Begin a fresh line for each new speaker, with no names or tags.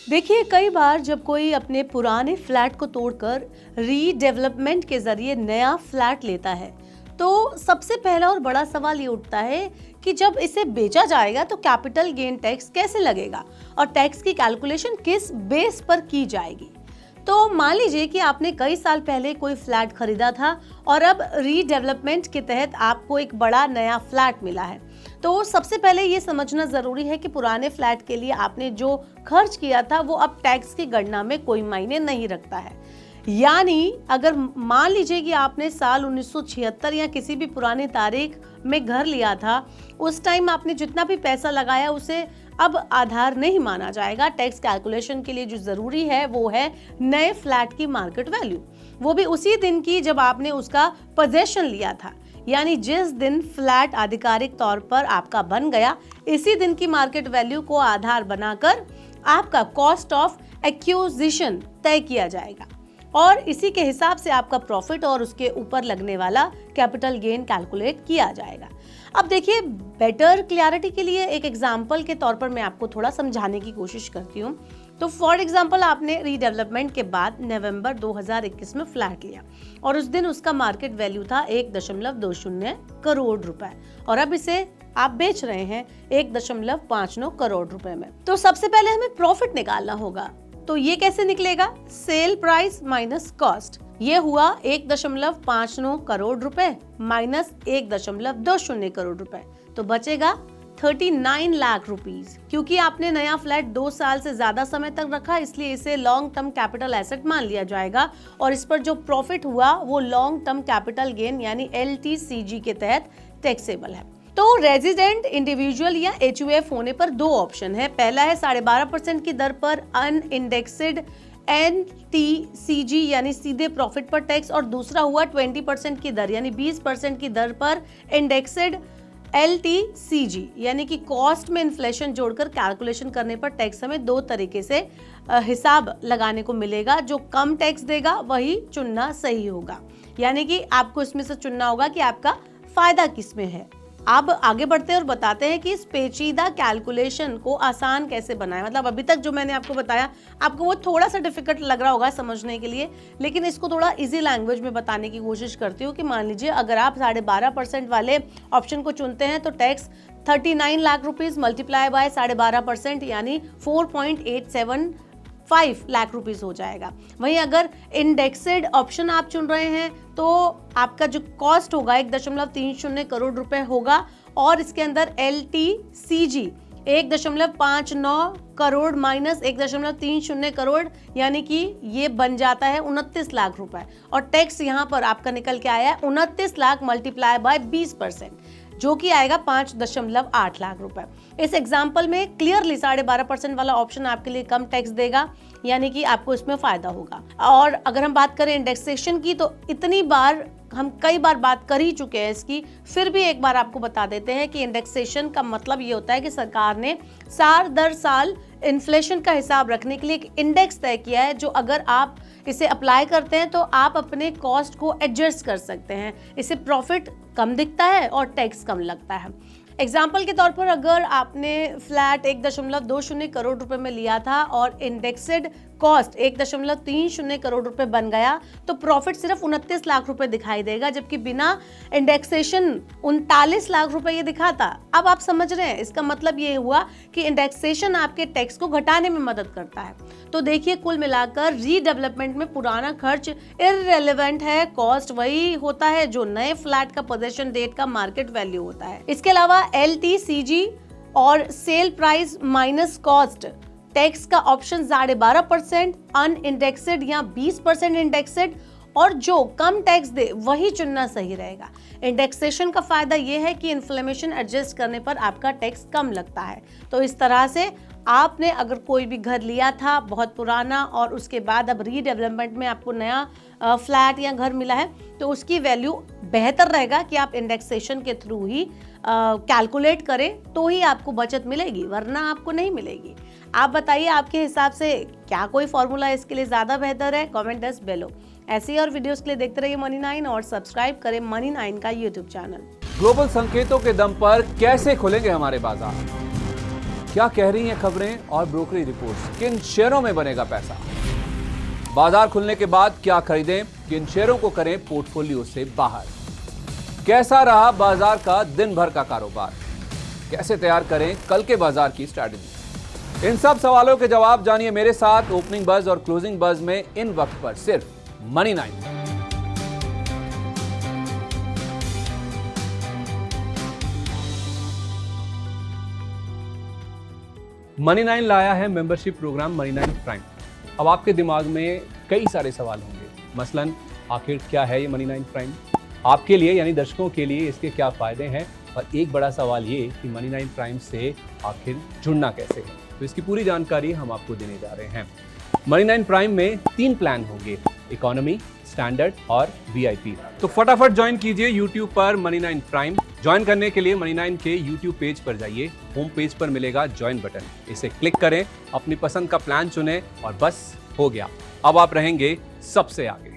देखिए, कई बार जब कोई अपने पुराने फ्लैट को तोड़कर रीडेवलपमेंट के जरिए नया फ्लैट लेता है, तो सबसे पहला और बड़ा सवाल ये उठता है कि जब इसे बेचा जाएगा तो कैपिटल गेन टैक्स कैसे लगेगा और टैक्स की कैलकुलेशन किस बेस पर की जाएगी। तो मान लीजिए कि आपने कई साल पहले कोई फ्लैट खरीदा था और अब रीडेवलपमेंट के तहत आपको एक बड़ा नया फ्लैट मिला है। तो सबसे पहले ये समझना जरूरी है कि पुराने फ्लैट के लिए आपने जो खर्च किया था वो अब टैक्स की गणना में कोई मायने नहीं रखता है। यानी अगर मान लीजिए कि आपने साल 1976 या किसी भी पुरानी तारीख में घर लिया था, उस टाइम आपने जितना भी पैसा लगाया उसे अब आधार नहीं माना जाएगा। टैक्स कैलकुलेशन के लिए जो जरूरी है वो है नए फ्लैट की मार्केट वैल्यू, वो भी उसी दिन की जब आपने उसका पोजेशन लिया था। यानी जिस दिन फ्लैट आधिकारिक तौर पर आपका बन गया, इसी दिन की मार्केट वैल्यू को आधार बनाकर आपका कॉस्ट ऑफ एक्विजिशन तय किया जाएगा और इसी के हिसाब से आपका प्रॉफिट और उसके ऊपर लगने वाला कैपिटल गेन कैलकुलेट किया जाएगा। अब देखिए, बेटर क्लैरिटी के लिए एक एग्जांपल के तौर पर मैं आपको थोड़ा समझाने की कोशिश करती हूँ। तो फॉर एग्जांपल, आपने रीडेवलपमेंट के बाद नवंबर 2021 में फ्लैट लिया और उस दिन उसका मार्केट वैल्यू था 1.20 करोड़ रुपए और अब इसे आप बेच रहे हैं 1.59 करोड़ रुपए में। तो सबसे पहले हमें प्रॉफिट निकालना होगा। तो ये कैसे निकलेगा? Sale price minus cost. ये हुआ 1.59 करोड़ रुपए माइनस 1.20 करोड़ रुपए, तो बचेगा 39 लाख रुपीस। क्योंकि आपने नया फ्लैट 2 साल से ज्यादा समय तक रखा, इसलिए इसे लॉन्ग टर्म कैपिटल एसेट मान लिया जाएगा और इस पर जो प्रॉफिट हुआ वो लॉन्ग टर्म कैपिटल गेन यानी LTCG के तहत टैक्सेबल है। तो रेजिडेंट, इंडिविजुअल या HUF होने पर दो ऑप्शन है। पहला है 12.5% की दर पर अनइंडेक्स्ड NTCG यानी सीधे प्रॉफिट पर टैक्स, और दूसरा हुआ 20% की दर यानी 20% की दर पर इंडेक्स्ड LTCG यानी कि कॉस्ट में इन्फ्लेशन जोड़कर कैलकुलेशन करने पर टैक्स। हमें दो तरीके से हिसाब लगाने को मिलेगा। जो कम टैक्स देगा वही चुनना सही होगा, यानी कि आपको इसमें से चुनना होगा कि आपका फायदा किसमें है। अब आगे बढ़ते हैं और बताते हैं कि इस पेचीदा कैलकुलेशन को आसान कैसे बनाएं। मतलब अभी तक जो मैंने आपको बताया, आपको वो थोड़ा सा डिफिकल्ट लग रहा होगा समझने के लिए, लेकिन इसको थोड़ा इजी लैंग्वेज में बताने की कोशिश करती हूँ कि मान लीजिए अगर आप 12.5% वाले ऑप्शन को चुनते हैं तो tax 39 lakh rupees multiply by 12.5% यानी 4.875 लाख रुपीस हो जाएगा। वहीं अगर इंडेक्सेड ऑप्शन आप चुन रहे हैं तो आपका जो कॉस्ट होगा 1.30 करोड़ रुपए होगा और इसके अंदर LTCG 1.59 करोड़ माइनस 1.30 करोड़ यानी कि ये बन जाता है 29 लाख रुपए और टैक्स यहाँ पर आपका निकल के आया है 29 लाख मल्टीप्लाई बाय 20% जो कि आएगा 5.8 लाख रुपए। इस एग्जाम्पल में क्लियरली 12.5% वाला ऑप्शन आपके लिए कम टैक्स देगा, यानी कि आपको इसमें फायदा होगा। और अगर हम बात करें इंडेक्सेशन की, तो इतनी बार हम कई बार बात कर ही चुके हैं इसकी, फिर भी एक बार आपको बता देते हैं कि इंडेक्सेशन का मतलब ये होता है कि सरकार ने साल दर साल इन्फ्लेशन का हिसाब रखने के लिए एक इंडेक्स तय किया है, जो अगर आप इसे अप्लाई करते हैं तो आप अपने कॉस्ट को एडजस्ट कर सकते हैं। इससे प्रॉफिट कम दिखता है और टैक्स कम लगता है। एग्जाम्पल के तौर पर अगर आपने फ्लैट 1.20 करोड़ रुपए में लिया था और इंडेक्सेड कॉस्ट 1.30 करोड़ रुपए बन गया तो प्रॉफिट सिर्फ 29 लाख रुपए दिखाई देगा, जबकि बिना इंडेक्सेशन 39 लाख रुपए ये दिखाता। अब आप समझ रहे हैं, इसका मतलब ये हुआ कि इंडेक्सेशन आपके टैक्स को घटाने में मदद करता है। तो देखिए, कुल मिलाकर रीडेवलपमेंट में पुराना खर्च इररिलेवेंट है, कॉस्ट वही होता है जो नए फ्लैट का पोजीशन डेट का मार्केट वैल्यू होता है। इसके अलावा LTCG और sale price minus cost tax का ऑप्शन 12.5%, अनइंडेक्स्ड या 20% इंडेक्स्ड, और जो कम टैक्स दे वही चुनना सही रहेगा। इंडेक्सेशन का फायदा यह है कि इन्फ्लेशन एडजस्ट करने पर आपका टैक्स कम लगता है। तो इस तरह से आपने अगर कोई भी घर लिया था बहुत पुराना और उसके बाद अब रीडेवलपमेंट में आपको नया फ्लैट या घर मिला है, तो उसकी वैल्यू बेहतर रहेगा कि आप इंडेक्सेशन के थ्रू ही कैलकुलेट करें, तो ही आपको बचत मिलेगी, वरना आपको नहीं मिलेगी। आप बताइए, आपके हिसाब से क्या कोई फॉर्मूला इसके लिए ज़्यादा बेहतर है? Comment dust below. ऐसे ही और वीडियोस के लिए देखते रहिए मनी 9 और सब्सक्राइब करें मनी 9 का यूट्यूब चैनल।
ग्लोबल संकेतों के दम पर कैसे खुलेंगे हमारे बाजार? क्या कह रही हैं खबरें और ब्रोकरेज रिपोर्ट्स? किन शेयरों में बनेगा पैसा? बाजार खुलने के बाद क्या खरीदें, किन शेयरों को करें पोर्टफोलियो से बाहर? कैसा रहा बाजार का दिन भर का कारोबार? कैसे तैयार करें कल के बाजार की स्ट्रैटेजी? इन सब सवालों के जवाब जानिए मेरे साथ ओपनिंग बज और क्लोजिंग बज में इन वक्त पर सिर्फ मनी 9। मनी 9 लाया है मेंबरशिप प्रोग्राम मनी 9 प्राइम। अब आपके दिमाग में कई सारे सवाल होंगे, मसलन आखिर क्या है ये मनी 9 प्राइम, आपके लिए यानी दर्शकों के लिए इसके क्या फायदे हैं, और एक बड़ा सवाल ये कि मनी 9 प्राइम से आखिर जुड़ना कैसे है। तो इसकी पूरी जानकारी हम आपको देने जा रहे हैं। मनी 9 प्राइम में 3 प्लान होंगे, इकोनॉमी, स्टैंडर्ड और वीआईपी। तो फटाफट ज्वाइन कीजिए YouTube पर मनी 9 प्राइम। ज्वाइन करने के लिए मनी 9 के YouTube पेज पर जाइए, होम पेज पर मिलेगा ज्वाइन बटन, इसे क्लिक करें, अपनी पसंद का प्लान चुनें और बस हो गया, अब आप रहेंगे सबसे आगे।